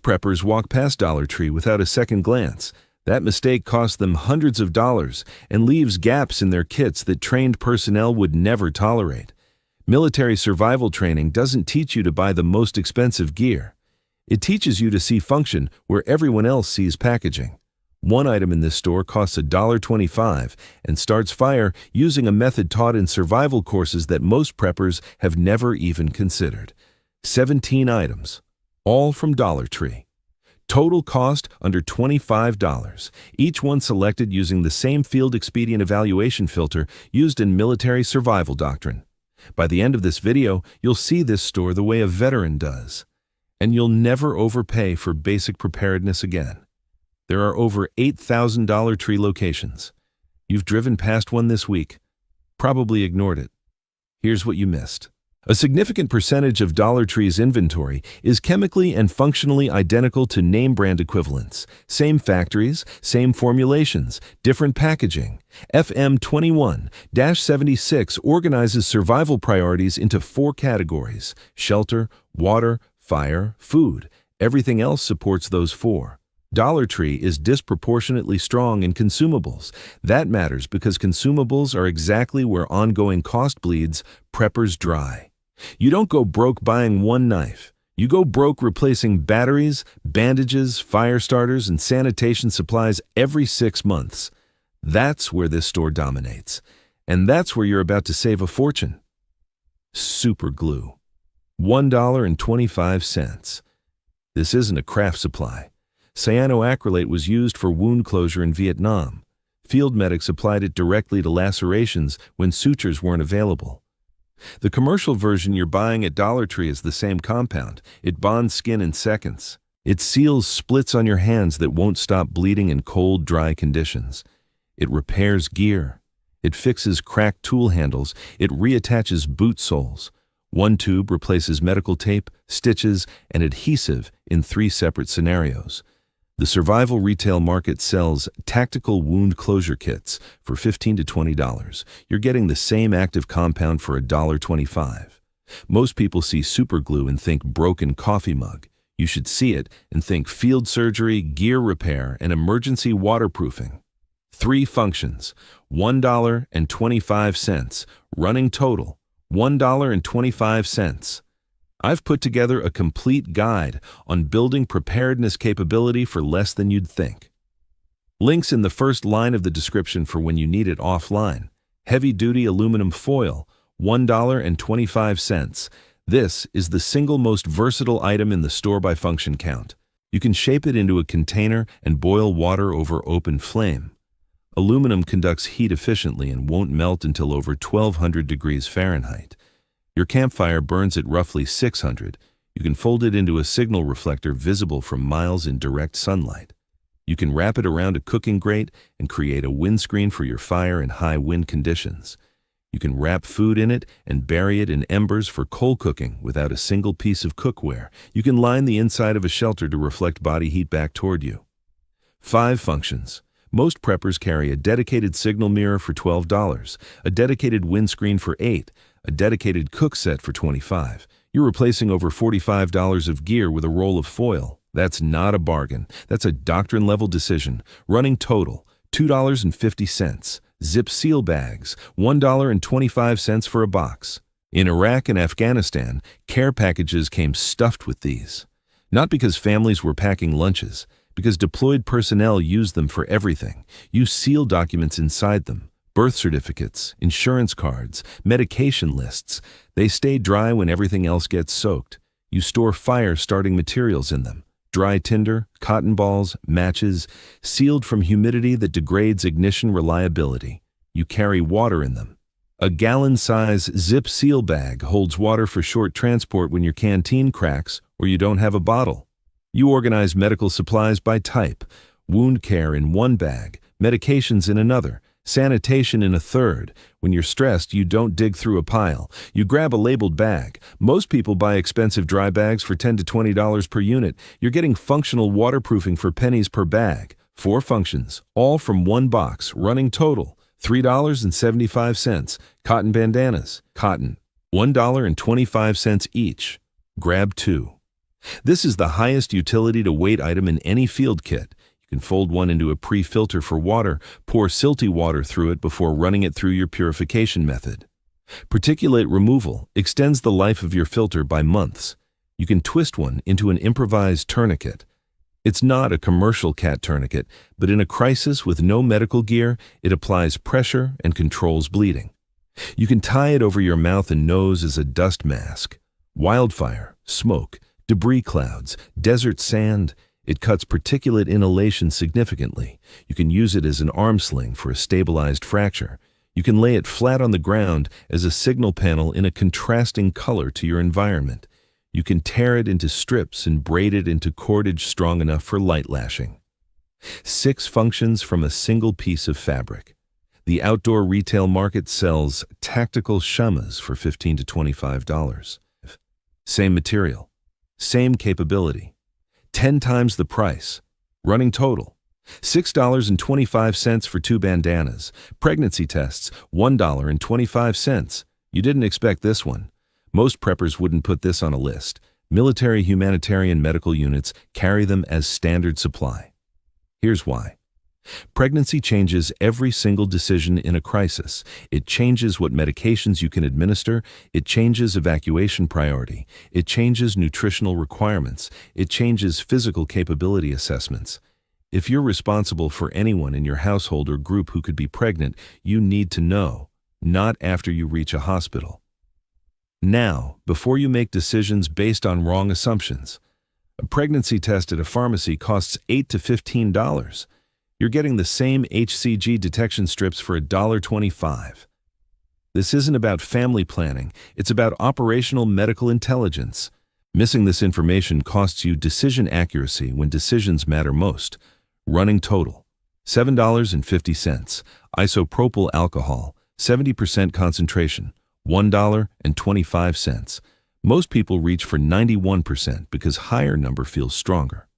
preppers walk past Dollar Tree without a second glance. That mistake costs them hundreds of dollars and leaves gaps in their kits that trained personnel would never tolerate. Military survival training doesn't teach you to buy the most expensive gear. It teaches you to see function where everyone else sees packaging. One item in this store costs $1.25 and starts fire using a method taught in survival courses that most preppers have never even considered. 17 items, all from Dollar Tree. Total cost under $25, each one selected using the same field expedient evaluation filter used in military survival doctrine. By the end of this video, you'll see this store the way a veteran does. And you'll never overpay for basic preparedness again. There are over 8,000 Dollar Tree locations. You've driven past one this week, probably ignored it. Here's what you missed. A significant percentage of Dollar Tree's inventory is chemically and functionally identical to name brand equivalents. Same factories, same formulations, different packaging. FM 21-76 organizes survival priorities into 4 categories: shelter, water, fire, food. Everything else supports those 4. Dollar Tree is disproportionately strong in consumables. That matters because consumables are exactly where ongoing cost bleeds preppers dry. You don't go broke buying one knife. You go broke replacing batteries, bandages, fire starters, and sanitation supplies every 6 months. That's where this store dominates. And that's where you're about to save a fortune. Super glue. $1.25. This isn't a craft supply. Cyanoacrylate was used for wound closure in Vietnam. Field medics applied it directly to lacerations when sutures weren't available. The commercial version you're buying at Dollar Tree is the same compound. It bonds skin in seconds. It seals splits on your hands that won't stop bleeding in cold, dry conditions. It repairs gear. It fixes cracked tool handles. It reattaches boot soles. One tube replaces medical tape, stitches, and adhesive in 3 separate scenarios. The survival retail market sells tactical wound closure kits for $15 to $20. You're getting the same active compound for $1.25. Most people see super glue and think broken coffee mug. You should see it and think field surgery, gear repair, and emergency waterproofing. 3 functions, $1.25, running total, $1.25. I've put together a complete guide on building preparedness capability for less than you'd think. Links in the first line of the description for when you need it offline. Heavy-duty aluminum foil, $1.25. This is the single most versatile item in the store by function count. You can shape it into a container and boil water over open flame. Aluminum conducts heat efficiently and won't melt until over 1,200 degrees Fahrenheit. Your campfire burns at roughly 600. You can fold it into a signal reflector visible from miles in direct sunlight. You can wrap it around a cooking grate and create a windscreen for your fire in high wind conditions. You can wrap food in it and bury it in embers for coal cooking without a single piece of cookware. You can line the inside of a shelter to reflect body heat back toward you. 5 functions. Most preppers carry a dedicated signal mirror for $12, a dedicated windscreen for $8, a dedicated cook set for $25. You're replacing over $45 of gear with a roll of foil. That's not a bargain. That's a doctrine-level decision. Running total, $2.50. Zip seal bags, $1.25 for a box. In Iraq and Afghanistan, care packages came stuffed with these. Not because families were packing lunches, because deployed personnel used them for everything. You seal documents inside them. Birth certificates, insurance cards, medication lists. They stay dry when everything else gets soaked. You store fire-starting materials in them. Dry tinder, cotton balls, matches, sealed from humidity that degrades ignition reliability. You carry water in them. A gallon-size zip seal bag holds water for short transport when your canteen cracks or you don't have a bottle. You organize medical supplies by type. Wound care in one bag, medications in another, sanitation in a third. When you're stressed, you don't dig through a pile. You grab a labeled bag. Most people buy expensive dry bags for $10 to $20 per unit. You're getting functional waterproofing for pennies per bag. 4 functions, all from one box, running total, $3.75. Cotton bandanas, cotton, $1.25 each. Grab 2. This is the highest utility-to-weight item in any field kit. You can fold one into a pre-filter for water, pour silty water through it before running it through your purification method. Particulate removal extends the life of your filter by months. You can twist one into an improvised tourniquet. It's not a commercial cat tourniquet, but in a crisis with no medical gear, it applies pressure and controls bleeding. You can tie it over your mouth and nose as a dust mask. Wildfire, smoke, debris clouds, desert sand. It cuts particulate inhalation significantly. You can use it as an arm sling for a stabilized fracture. You can lay it flat on the ground as a signal panel in a contrasting color to your environment. You can tear it into strips and braid it into cordage strong enough for light lashing. 6 functions from a single piece of fabric. The outdoor retail market sells tactical chamas for $15 to $25. Same material, same capability, 10 times the price. Running total, $6.25 for 2 bandanas. Pregnancy tests, $1.25. You didn't expect this one. Most preppers wouldn't put this on a list. Military humanitarian medical units carry them as standard supply. Here's why. Pregnancy changes every single decision in a crisis. It changes what medications you can administer. It changes evacuation priority. It changes nutritional requirements. It changes physical capability assessments. If you're responsible for anyone in your household or group who could be pregnant, you need to know, not after you reach a hospital. Now, before you make decisions based on wrong assumptions. A pregnancy test at a pharmacy costs $8 to $15. You're getting the same HCG detection strips for $1.25. This isn't about family planning, it's about operational medical intelligence. Missing this information costs you decision accuracy when decisions matter most. Running total, $7.50. Isopropyl alcohol, 70% concentration, $1.25. Most people reach for 91% because higher number feels stronger.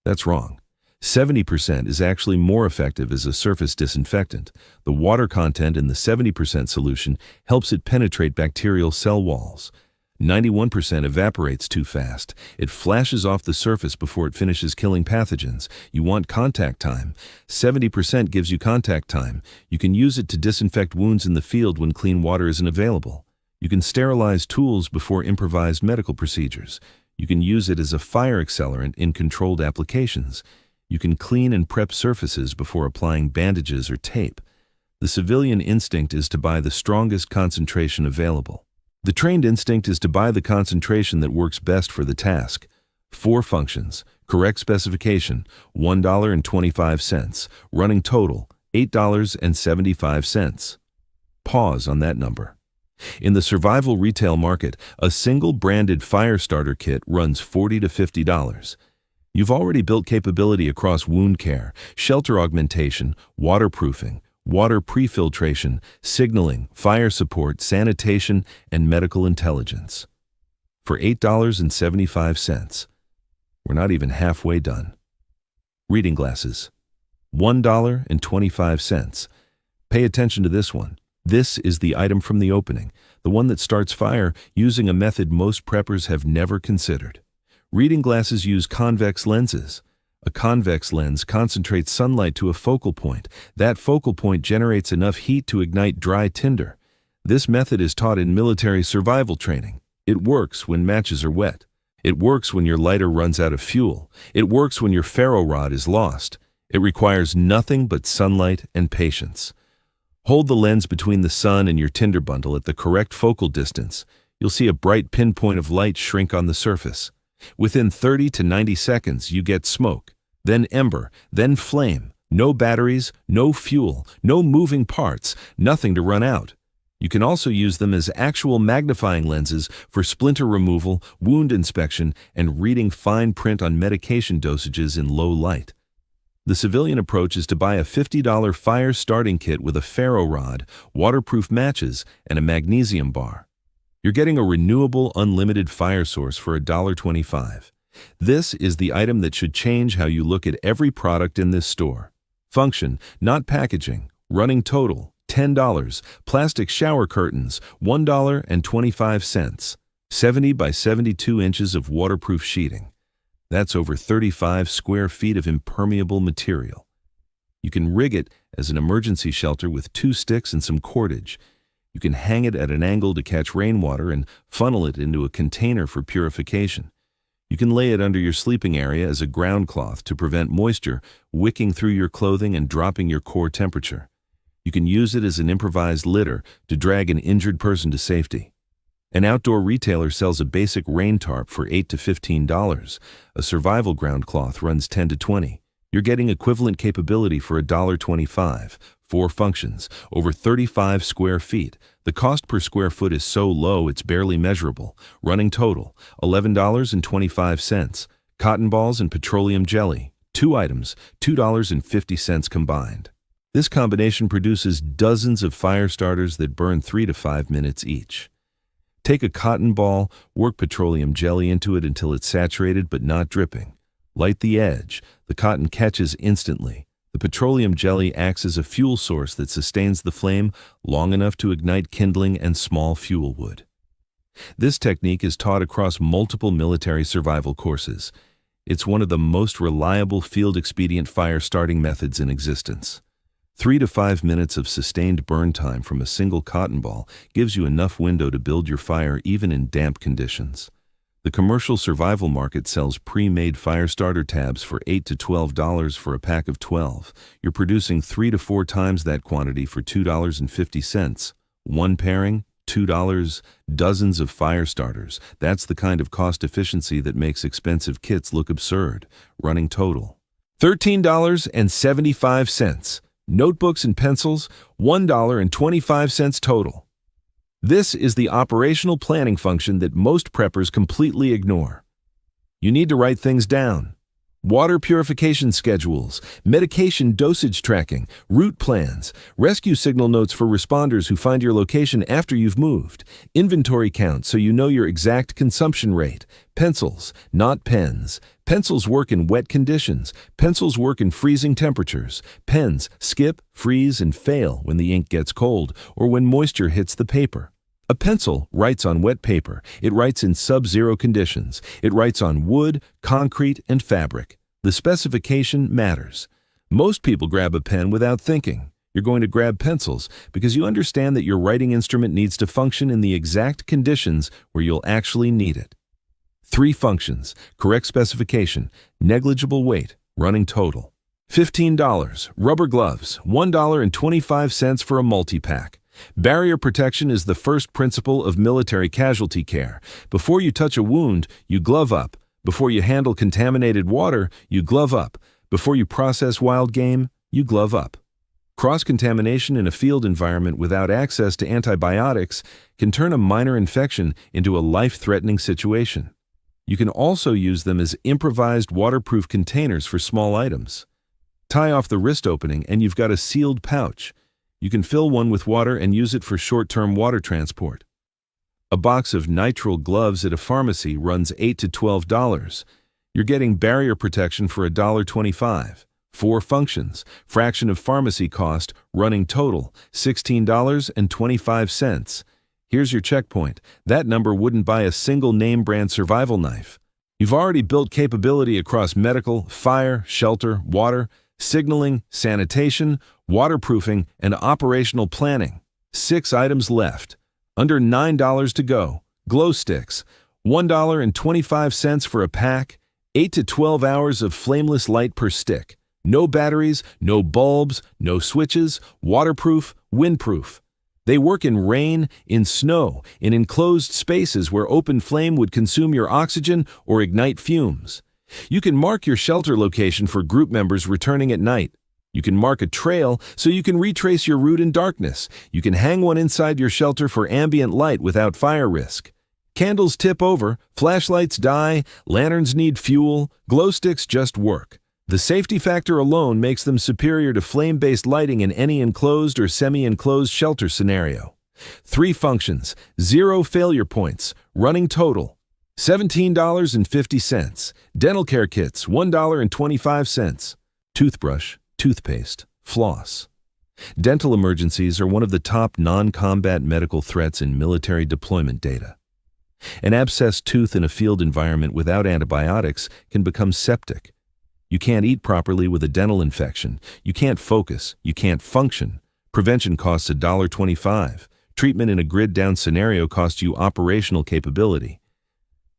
That's wrong. 70% is actually more effective as a surface disinfectant. The water content in the 70% solution helps it penetrate bacterial cell walls. 91% evaporates too fast. It flashes off the surface before it finishes killing pathogens. You want contact time. 70% gives you contact time. You can use it to disinfect wounds in the field when clean water isn't available. You can sterilize tools before improvised medical procedures. You can use it as a fire accelerant in controlled applications. You can clean and prep surfaces before applying bandages or tape. The civilian instinct is to buy the strongest concentration available. The trained instinct is to buy the concentration that works best for the task. 4 functions, correct specification, $1.25, running total, $8.75. Pause on that number. In the survival retail market, a single branded fire starter kit runs $40 to $50. You've already built capability across wound care, shelter augmentation, waterproofing, water pre-filtration, signaling, fire support, sanitation, and medical intelligence. For $8.75, we're not even halfway done. Reading glasses, $1.25. Pay attention to this one. This is the item from the opening, the one that starts fire using a method most preppers have never considered. Reading glasses use convex lenses. A convex lens concentrates sunlight to a focal point. That focal point generates enough heat to ignite dry tinder. This method is taught in military survival training. It works when matches are wet. It works when your lighter runs out of fuel. It works when your ferro rod is lost. It requires nothing but sunlight and patience. Hold the lens between the sun and your tinder bundle at the correct focal distance. You'll see a bright pinpoint of light shrink on the surface. Within 30 to 90 seconds, you get smoke, then ember, then flame. No batteries, no fuel, no moving parts, nothing to run out. You can also use them as actual magnifying lenses for splinter removal, wound inspection, and reading fine print on medication dosages in low light. The civilian approach is to buy a $50 fire starting kit with a ferro rod, waterproof matches, and a magnesium bar. You're getting a renewable, unlimited fire source for $1.25. This is the item that should change how you look at every product in this store. Function, not packaging. Running total, $10. Plastic shower curtains, $1.25. 70 by 72 inches of waterproof sheeting. That's over 35 square feet of impermeable material. You can rig it as an emergency shelter with 2 sticks and some cordage. You can hang it at an angle to catch rainwater and funnel it into a container for purification. You can lay it under your sleeping area as a ground cloth to prevent moisture wicking through your clothing and dropping your core temperature. You can use it as an improvised litter to drag an injured person to safety. An outdoor retailer sells a basic rain tarp for $8 to $15. A survival ground cloth runs $10 to $20. You're getting equivalent capability for $1.25. 4 functions, over 35 square feet. The cost per square foot is so low it's barely measurable. Running total, $11.25. Cotton balls and petroleum jelly. 2 items, $2.50 combined. This combination produces dozens of fire starters that burn 3 to 5 minutes each. Take a cotton ball, work petroleum jelly into it until it's saturated but not dripping. Light the edge. The cotton catches instantly. The petroleum jelly acts as a fuel source that sustains the flame long enough to ignite kindling and small fuel wood. This technique is taught across multiple military survival courses. It's one of the most reliable field-expedient fire-starting methods in existence. 3 to 5 minutes of sustained burn time from a single cotton ball gives you enough window to build your fire even in damp conditions. The commercial survival market sells pre-made fire starter tabs for $8 to $12 for a pack of 12. You're producing 3 to 4 times that quantity for $2.50. One pairing, $2. Dozens of fire starters. That's the kind of cost efficiency that makes expensive kits look absurd. Running total, $13.75. Notebooks and pencils, $1.25 total. This is the operational planning function that most preppers completely ignore. You need to write things down. Water purification schedules, medication dosage tracking, route plans, rescue signal notes for responders who find your location after you've moved, inventory count so you know your exact consumption rate, pencils, not pens. Pencils work in wet conditions. Pencils work in freezing temperatures. Pens skip, freeze, and fail when the ink gets cold or when moisture hits the paper. A pencil writes on wet paper. It writes in sub-zero conditions. It writes on wood, concrete, and fabric. The specification matters. Most people grab a pen without thinking. You're going to grab pencils because you understand that your writing instrument needs to function in the exact conditions where you'll actually need it. 3 functions, correct specification, negligible weight, running total. $15. Rubber gloves, $1.25 for a multi-pack. Barrier protection is the first principle of military casualty care. Before you touch a wound, you glove up. Before you handle contaminated water, you glove up. Before you process wild game, you glove up. Cross-contamination in a field environment without access to antibiotics can turn a minor infection into a life-threatening situation. You can also use them as improvised waterproof containers for small items. Tie off the wrist opening and you've got a sealed pouch. You can fill one with water and use it for short-term water transport. A box of nitrile gloves at a pharmacy runs $8 to $12. You're getting barrier protection for $1.25. 4 functions, fraction of pharmacy cost, running total, $16.25. Here's your checkpoint. That number wouldn't buy a single name-brand survival knife. You've already built capability across medical, fire, shelter, water, signaling, sanitation, waterproofing, and operational planning. 6 items left. Under $9 to go. Glow sticks, $1.25 for a pack, 8 to 12 hours of flameless light per stick. No batteries, no bulbs, no switches, waterproof, windproof. They work in rain, in snow, in enclosed spaces where open flame would consume your oxygen or ignite fumes. You can mark your shelter location for group members returning at night. You can mark a trail so you can retrace your route in darkness. You can hang one inside your shelter for ambient light without fire risk. Candles tip over, flashlights die, lanterns need fuel, glow sticks just work. The safety factor alone makes them superior to flame-based lighting in any enclosed or semi-enclosed shelter scenario. 3 functions, 0 failure points, running total, $17.50. Dental care kits, $1.25. Toothbrush, toothpaste, floss. Dental emergencies are one of the top non-combat medical threats in military deployment data. An abscessed tooth in a field environment without antibiotics can become septic. You can't eat properly with a dental infection. You can't focus. You can't function. Prevention costs $1.25. Treatment in a grid-down scenario costs you operational capability.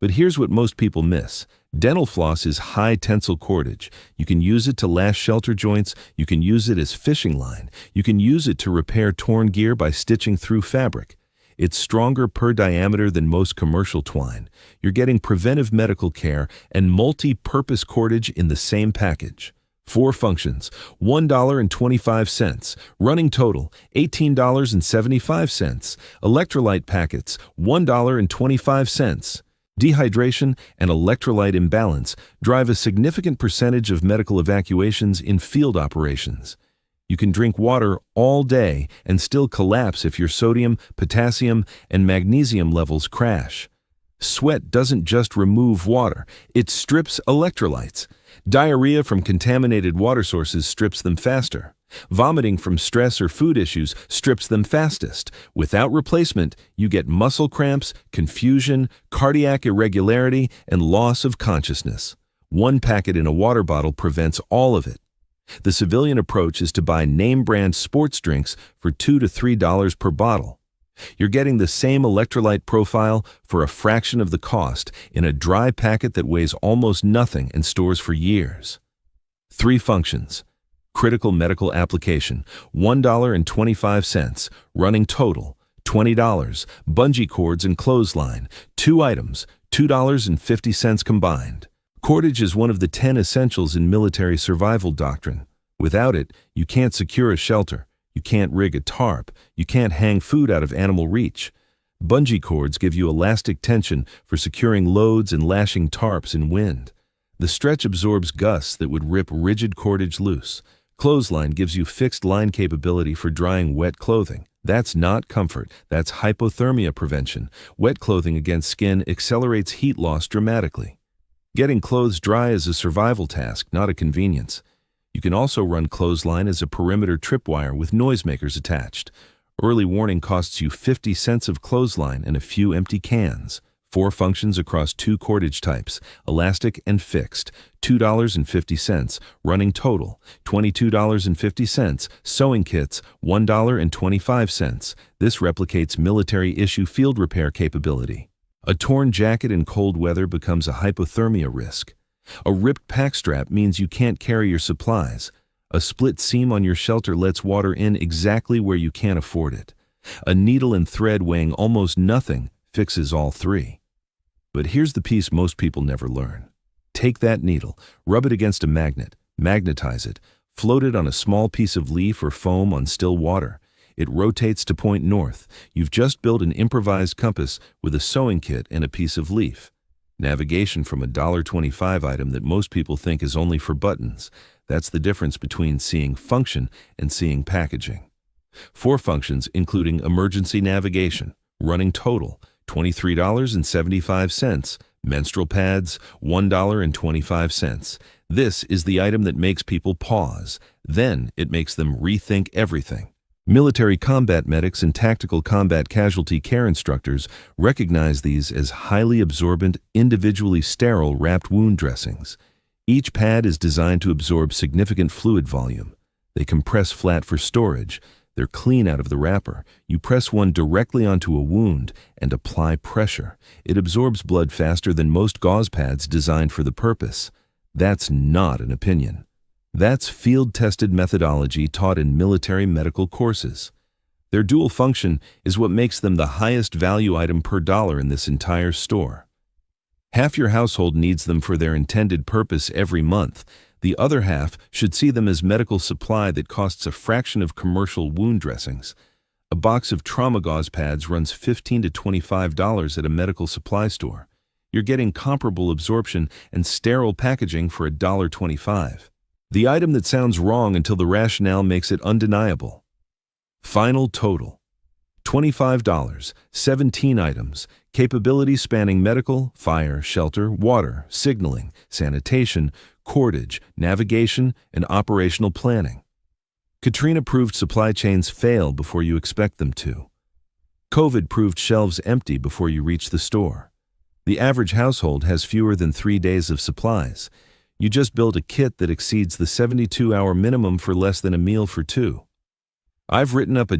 But here's what most people miss. Dental floss is high tensile cordage. You can use it to lash shelter joints. You can use it as fishing line. You can use it to repair torn gear by stitching through fabric. It's stronger per diameter than most commercial twine. You're getting preventive medical care and multi-purpose cordage in the same package. 4 functions, $1.25. Running total, $18.75. Electrolyte packets, $1.25. Dehydration and electrolyte imbalance drive a significant percentage of medical evacuations in field operations. You can drink water all day and still collapse if your sodium, potassium, and magnesium levels crash. Sweat doesn't just remove water, it strips electrolytes. Diarrhea from contaminated water sources strips them faster. Vomiting from stress or food issues strips them fastest. Without replacement, you get muscle cramps, confusion, cardiac irregularity, and loss of consciousness. 1 packet in a water bottle prevents all of it. The civilian approach is to buy name-brand sports drinks for $2 to $3 per bottle. You're getting the same electrolyte profile for a fraction of the cost in a dry packet that weighs almost nothing and stores for years. 3 functions. Critical medical application, $1.25. Running total, $20. Bungee cords and clothesline, 2 items, $2.50 combined. Cordage is one of the 10 essentials in military survival doctrine. Without it, you can't secure a shelter, you can't rig a tarp, you can't hang food out of animal reach. Bungee cords give you elastic tension for securing loads and lashing tarps in wind. The stretch absorbs gusts that would rip rigid cordage loose. Clothesline gives you fixed line capability for drying wet clothing. That's not comfort, that's hypothermia prevention. Wet clothing against skin accelerates heat loss dramatically. Getting clothes dry is a survival task, not a convenience. You can also run clothesline as a perimeter tripwire with noisemakers attached. Early warning costs you 50 cents of clothesline and a few empty cans. 4 functions across 2 cordage types, elastic and fixed, $2.50, running total, $22.50, sewing kits, $1.25. This replicates military-issue field repair capability. A torn jacket in cold weather becomes a hypothermia risk. A ripped pack strap means you can't carry your supplies. A split seam on your shelter lets water in exactly where you can't afford it. A needle and thread weighing almost nothing fixes all 3. But here's the piece most people never learn. Take that needle, rub it against a magnet, magnetize it, float it on a small piece of leaf or foam on still water. It rotates to point north. You've just built an improvised compass with a sewing kit and a piece of leaf. Navigation from a $1.25 item that most people think is only for buttons. That's the difference between seeing function and seeing packaging. 4 functions including emergency navigation, running total, $23.75, menstrual pads, $1.25. This is the item that makes people pause. Then it makes them rethink everything. Military combat medics and tactical combat casualty care instructors recognize these as highly absorbent, individually sterile wrapped wound dressings. Each pad is designed to absorb significant fluid volume. They compress flat for storage. They're clean out of the wrapper. You press one directly onto a wound and apply pressure. It absorbs blood faster than most gauze pads designed for the purpose. That's not an opinion. That's field-tested methodology taught in military medical courses. Their dual function is what makes them the highest value item per dollar in this entire store. Half your household needs them for their intended purpose every month. The other half should see them as medical supply that costs a fraction of commercial wound dressings. A box of trauma gauze pads runs $15 to $25 at a medical supply store. You're getting comparable absorption and sterile packaging for $1.25. The item that sounds wrong until the rationale makes it undeniable. Final total, $25, 17 items, capabilities spanning medical, fire, shelter, water, signaling, sanitation, cordage, navigation, and operational planning. Katrina-proved supply chains fail before you expect them to. COVID proved shelves empty before you reach the store. The average household has fewer than 3 days of supplies. You just built a kit that exceeds the 72-hour minimum for less than a meal for two. I've written up a